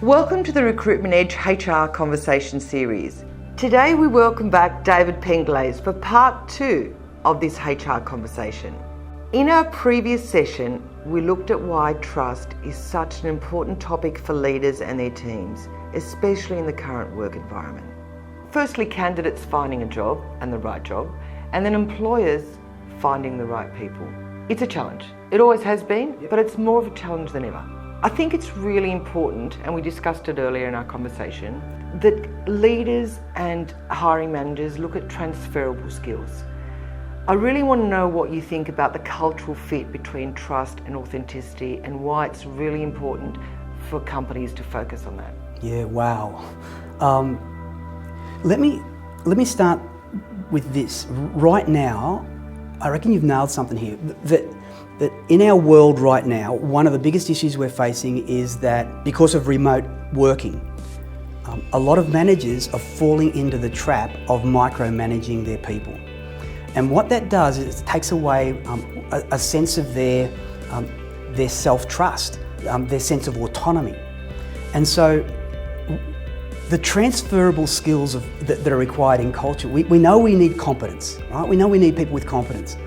Welcome to the Recruitment Edge HR Conversation Series. Today we welcome back David Penglase for part 2 of this HR conversation. In our previous session, we looked at why trust is such an important topic for leaders and their teams, especially in the current work environment. Firstly, candidates finding a job and the right job, and then employers finding the right people. It's a challenge. It always has been, but it's more of a challenge than ever. I think it's really important, and we discussed it earlier in our conversation, that leaders and hiring managers look at transferable skills. I really want to know what you think about the cultural fit between trust and authenticity and why it's really important for companies to focus on that. Yeah, wow. Let me start with this. Right now, I reckon you've nailed something here. That in our world right now, one of the biggest issues we're facing is that because of remote working, a lot of managers are falling into the trap of micromanaging their people. And what that does is it takes away a sense of their self-trust, their sense of autonomy. And so the transferable skills that are required in culture, we know we need competence, right? We know we need people with competence.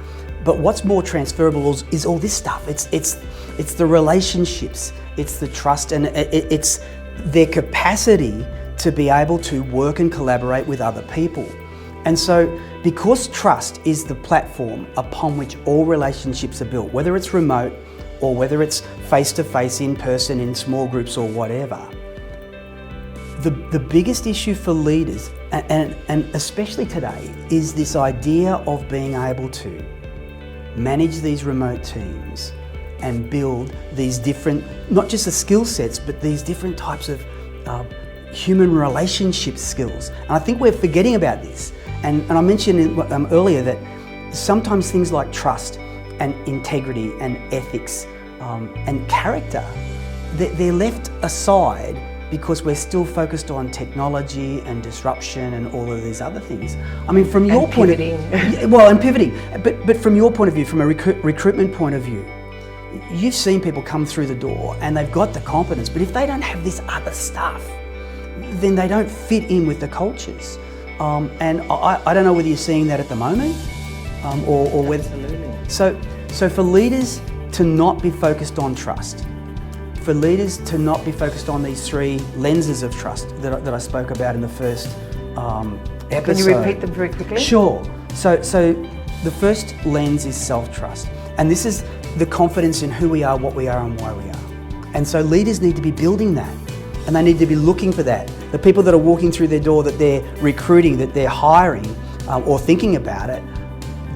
But what's more transferable is all this stuff. It's the relationships, it's the trust, and it's their capacity to be able to work and collaborate with other people. And so, because trust is the platform upon which all relationships are built, whether it's remote or whether it's face-to-face, in person, in small groups or whatever, the biggest issue for leaders, and especially today, is this idea of being able to manage these remote teams and build these different, not just the skill sets, but these different types of human relationship skills. And I think we're forgetting about this. And I mentioned earlier that sometimes things like trust and integrity and ethics and character, they're left aside because we're still focused on technology and disruption and all of these other things. I mean, from your point of view, and pivoting, but from your point of view, from a recruitment point of view, you've seen people come through the door and they've got the competence, but if they don't have this other stuff, then they don't fit in with the cultures. And I don't know whether you're seeing that at the moment, or whether. Absolutely. So for leaders to not be focused on trust, for leaders to not be focused on these 3 lenses of trust that I spoke about in the first episode. Can you repeat them very quickly? Sure. So the first lens is self-trust. And this is the confidence in who we are, what we are, and why we are. And so leaders need to be building that. And they need to be looking for that. The people that are walking through their door, that they're recruiting, that they're hiring, or thinking about it,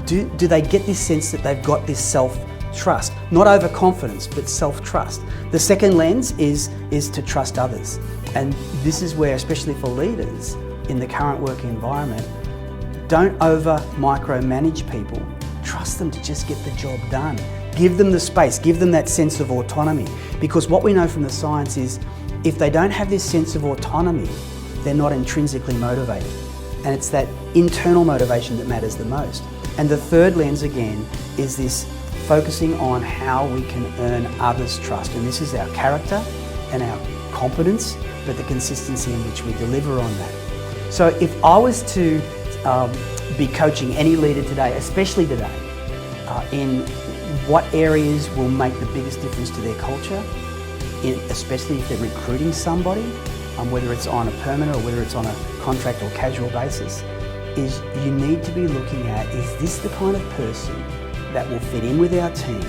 do they get this sense that they've got this self-trust? Not overconfidence, but self-trust. The second lens is to trust others. And this is where, especially for leaders in the current working environment, don't over micromanage people. Trust them to just get the job done. Give them the space, give them that sense of autonomy. Because what we know from the science is, if they don't have this sense of autonomy, they're not intrinsically motivated. And it's that internal motivation that matters the most. And the third lens, again, is this focusing on how we can earn others' trust. And this is our character and our competence, but the consistency in which we deliver on that. So if I was to be coaching any leader today, especially today, in what areas will make the biggest difference to their culture, especially if they're recruiting somebody, whether it's on a permanent or whether it's on a contract or casual basis, is you need to be looking at, is this the kind of person that will fit in with our team,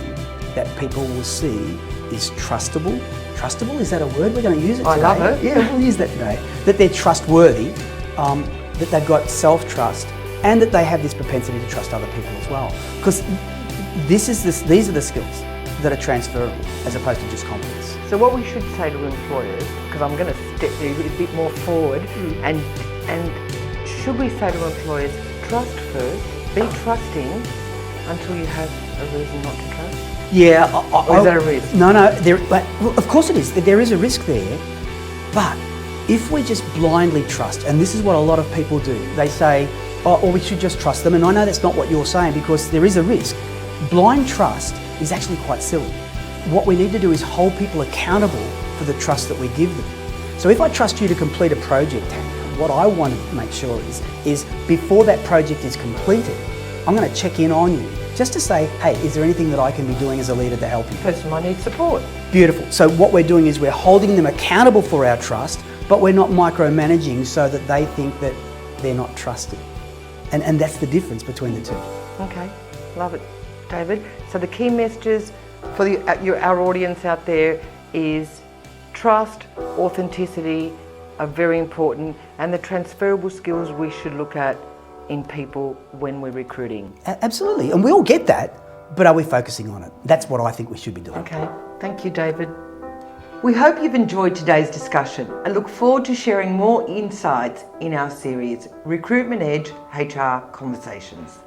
that people will see is trustable? Trustable, is that a word? We're going to use it today. I love it. Yeah, we'll use that today. That they're trustworthy, that they've got self-trust, and that they have this propensity to trust other people as well. Because these are the skills that are transferable as opposed to just competence. So what we should say to employers, because I'm going to step a bit more forward, and should we say to employers, trust first, be trusting until you have a reason not to trust? Yeah. Or is that a risk? No, well, of course it is. There is a risk there, but if we just blindly trust, and this is what a lot of people do, they say, or we should just trust them, and I know that's not what you're saying because there is a risk. Blind trust is actually quite silly. What we need to do is hold people accountable for the trust that we give them. So if I trust you to complete a project, what I want to make sure is before that project is completed, I'm going to check in on you just to say, hey, is there anything that I can be doing as a leader to help you? Person might need support. Beautiful. So what we're doing is we're holding them accountable for our trust, but we're not micromanaging so that they think that they're not trusted. And that's the difference between the two. Okay, love it, David. So the key messages for our audience out there is trust, authenticity are very important, and the transferable skills we should look at in people when we're recruiting. Absolutely, and we all get that, but are we focusing on it? That's what I think we should be doing. Okay, thank you, David. We hope you've enjoyed today's discussion and look forward to sharing more insights in our series, Recruitment Edge HR Conversations.